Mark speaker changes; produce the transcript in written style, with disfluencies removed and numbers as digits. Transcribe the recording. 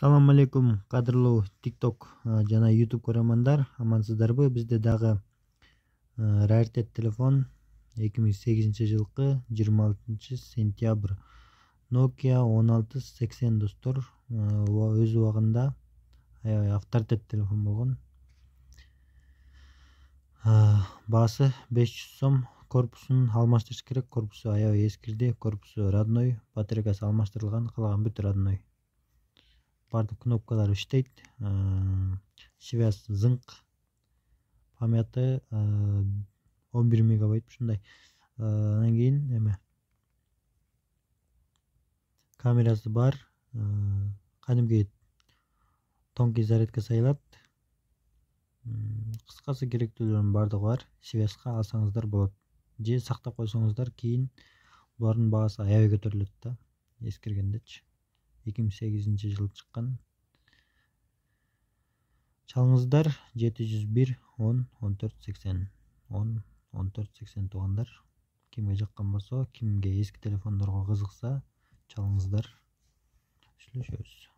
Speaker 1: Салам алейкум, кадырлуу TikTok жана YouTube көрөрмандар, амансыздарбы? Бизде дагы раритет телефон 2008-жылкы 26-сентябрь Nokia 1680 достор, өз убагында аябай авторитет телефон болгон. Баасы 500 сом, корпусун алмаштырыш керек. Корпусу аябай эскирди, корпусу родной, батарейкасы алмаштырылган, калган бүт родной. Бардык кнопкалар иштейт. Связь зыңк. Памяты 11 мегабайт ушундай. Анан кийин камерасы бар. Кадимки тонкий зарядка сайылат. Кыскасы керектүүлөрүнүн бардыгы бар. Связька алсаңыздар болот. Же сактап койсоңуздар, кийин булардын баасы аябай көтөрүлөт да, эскиргендечи. 2008-жылы чыккан. Чалыңыздар 701 10 14 80 10 14 80 туугандар. Кимге жаккан болсо, кимге эски телефондорго кызыкса, чалыңыздар. Сүйлөшөбүз.